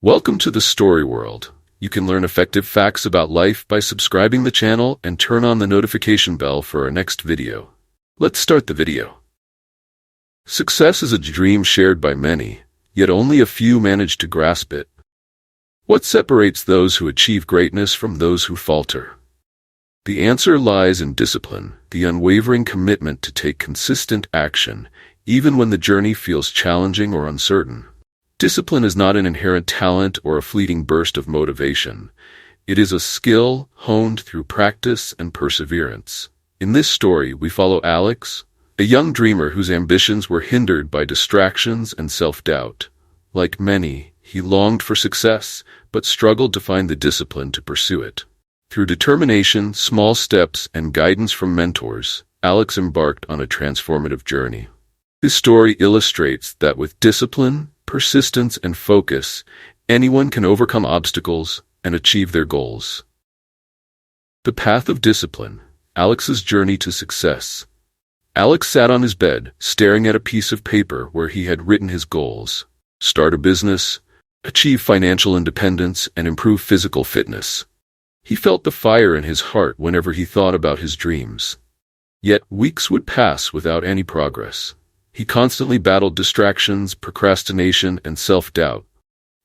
Welcome to the story world. You can learn effective facts about life by subscribing the channel and turn on the notification bell for our next video. Let's start the video. Success is a dream shared by many, yet only a few manage to grasp it. What separates those who achieve greatness from those who falter? The answer lies in discipline, the unwavering commitment to take consistent action, even when the journey feels challenging or uncertain. Discipline is not an inherent talent or a fleeting burst of motivation. It is a skill honed through practice and perseverance. In this story, we follow Alex, a young dreamer whose ambitions were hindered by distractions and self-doubt. Like many, he longed for success, but struggled to find the discipline to pursue it. Through determination, small steps, and guidance from mentors, Alex embarked on a transformative journey. This story illustrates that with discipline, persistence, and focus, anyone can overcome obstacles and achieve their goals. The path of discipline, Alex's journey to success. Alex sat on his bed, staring at a piece of paper where he had written his goals: start a business, achieve financial independence, and improve physical fitness. He felt the fire in his heart whenever he thought about his dreams. Yet weeks would pass without any progress. He constantly battled distractions, procrastination, and self-doubt.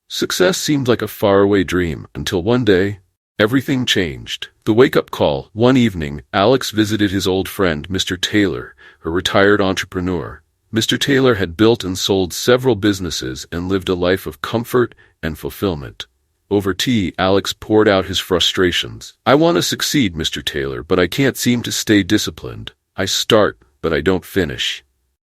Success seemed like a faraway dream until one day, everything changed. The wake-up call. One evening, Alex visited his old friend, Mr. Taylor, a retired entrepreneur. Mr. Taylor had built and sold several businesses and lived a life of comfort and fulfillment. Over tea, Alex poured out his frustrations. "I want to succeed, Mr. Taylor, but I can't seem to stay disciplined. I start, but I don't finish.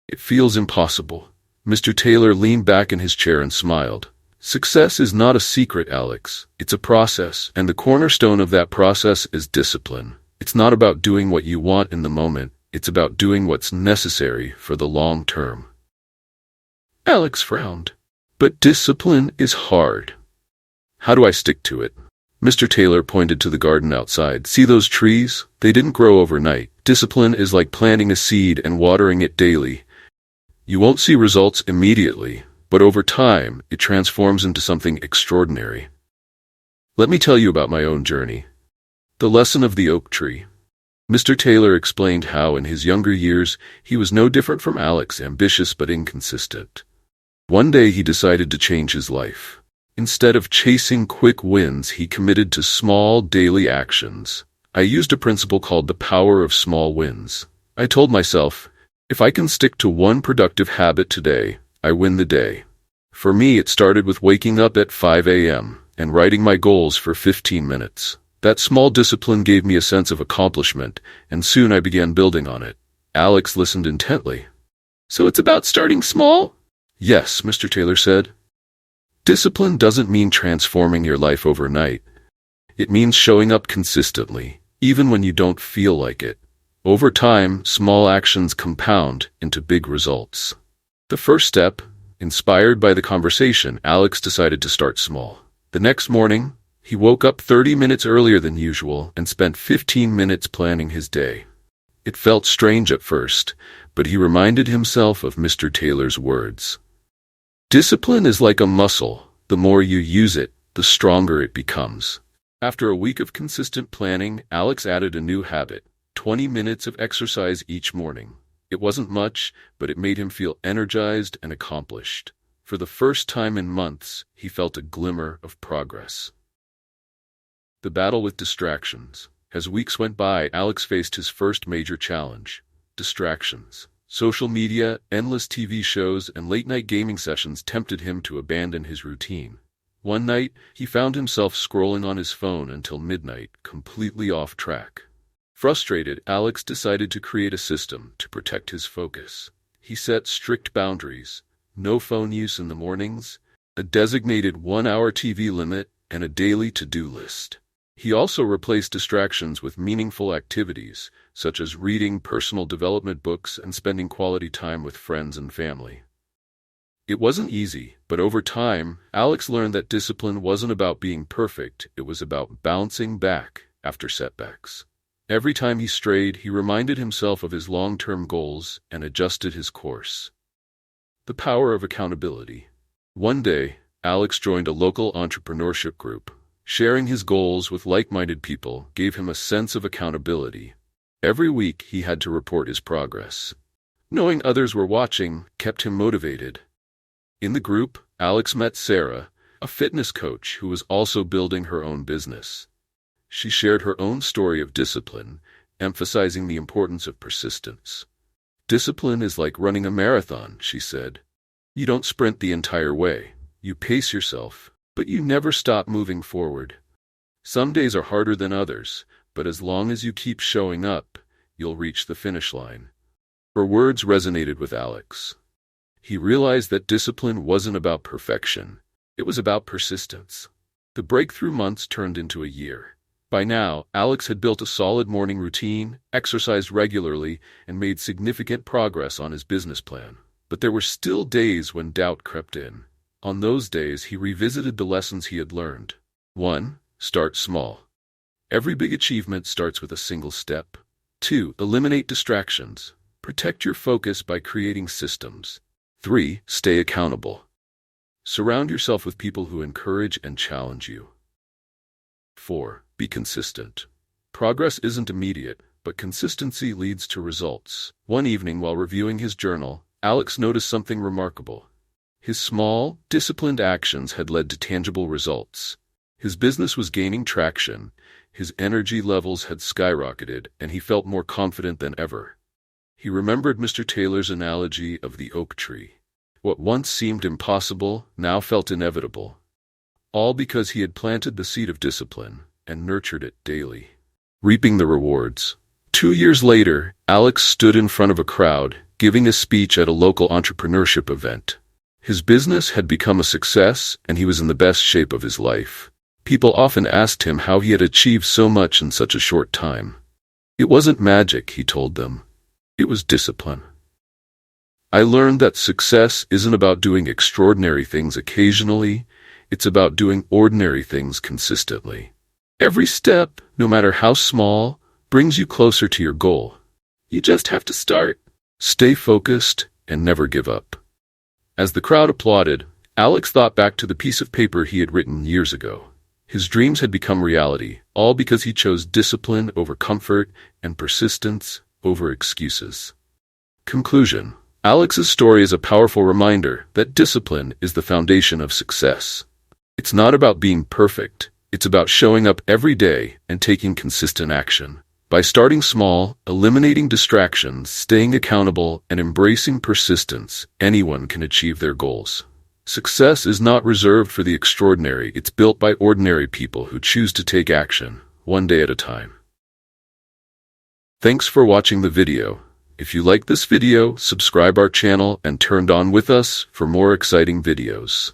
It feels impossible." Mr. Taylor leaned back in his chair and smiled. "Success is not a secret, Alex. It's a process, and the cornerstone of that process is discipline. It's not about doing what you want in the moment. It's about doing what's necessary for the long term." Alex frowned. "But discipline is hard. How do I stick to it?" Mr. Taylor pointed to the garden outside. "See those trees? They didn't grow overnight. Discipline is like planting a seed and watering it daily. You won't see results immediately, but over time, it transforms into something extraordinary. Let me tell you about my own journey. The lesson of the oak tree." Mr. Taylor explained how in his younger years, he was no different from Alex, ambitious but inconsistent. One day he decided to change his life. Instead of chasing quick wins, he committed to small daily actions. "I used a principle called the power of small wins. I told myself, if I can stick to one productive habit today, I win the day." For me, it started with waking up at 5 a.m. and writing my goals for 15 minutes. That small discipline gave me a sense of accomplishment, and soon I began building on it. Alex listened intently. "So it's about starting small?" "Yes," Mr. Taylor said. "Discipline doesn't mean transforming your life overnight. It means showing up consistently, even when you don't feel like it. Over time, small actions compound into big results." The first step, inspired by the conversation, Alex decided to start small. The next morning, he woke up 30 minutes earlier than usual and spent 15 minutes planning his day. It felt strange at first, but he reminded himself of Mr. Taylor's words. "Discipline is like a muscle. The more you use it, the stronger it becomes." After a week of consistent planning, Alex added a new habit: 20 minutes of exercise each morning. It wasn't much, but it made him feel energized and accomplished. For the first time in months, he felt a glimmer of progress. The battle with distractions. As weeks went by, Alex faced his first major challenge: distractions. Social media, endless TV shows, and late-night gaming sessions tempted him to abandon his routine. One night, he found himself scrolling on his phone until midnight, completely off track. Frustrated, Alex decided to create a system to protect his focus. He set strict boundaries: no phone use in the mornings, a designated 1-hour TV limit, and a daily to-do list. He also replaced distractions with meaningful activities, such as reading personal development books and spending quality time with friends and family. It wasn't easy, but over time, Alex learned that discipline wasn't about being perfect, it was about bouncing back after setbacks. Every time he strayed, he reminded himself of his long-term goals and adjusted his course. The power of accountability. One day, Alex joined a local entrepreneurship group. Sharing his goals with like-minded people gave him a sense of accountability. Every week he had to report his progress. Knowing others were watching kept him motivated. In the group, Alex met Sarah, a fitness coach who was also building her own business. She shared her own story of discipline, emphasizing the importance of persistence. "Discipline is like running a marathon," she said. "You don't sprint the entire way. You pace yourself, but you never stop moving forward. Some days are harder than others, but as long as you keep showing up, you'll reach the finish line." Her words resonated with Alex. He realized that discipline wasn't about perfection. It was about persistence. The breakthrough months turned into a year. By now, Alex had built a solid morning routine, exercised regularly, and made significant progress on his business plan. But there were still days when doubt crept in. On those days, he revisited the lessons he had learned. 1. Start small. Every big achievement starts with a single step. 2. Eliminate distractions. Protect your focus by creating systems. 3. Stay accountable. Surround yourself with people who encourage and challenge you. 4. Be consistent. Progress isn't immediate, but consistency leads to results. One evening while reviewing his journal, Alex noticed something remarkable. His small, disciplined actions had led to tangible results. His business was gaining traction, his energy levels had skyrocketed, and he felt more confident than ever. He remembered Mr. Taylor's analogy of the oak tree. What once seemed impossible now felt inevitable. All because he had planted the seed of discipline and nurtured it daily, reaping the rewards. 2 years later, Alex stood in front of a crowd, giving a speech at a local entrepreneurship event. His business had become a success, and he was in the best shape of his life. People often asked him how he had achieved so much in such a short time. "It wasn't magic," he told them. "It was discipline. I learned that success isn't about doing extraordinary things occasionally, it's about doing ordinary things consistently. Every step, no matter how small, brings you closer to your goal. You just have to start. Stay focused and never give up." As the crowd applauded, Alex thought back to the piece of paper he had written years ago. His dreams had become reality, all because he chose discipline over comfort and persistence over excuses. Conclusion: Alex's story is a powerful reminder that discipline is the foundation of success. It's not about being perfect, it's about showing up every day and taking consistent action. By starting small, eliminating distractions, staying accountable, and embracing persistence, anyone can achieve their goals. Success is not reserved for the extraordinary, it's built by ordinary people who choose to take action, one day at a time. Thanks for watching the video. If you like this video, subscribe our channel and turn on with us for more exciting videos.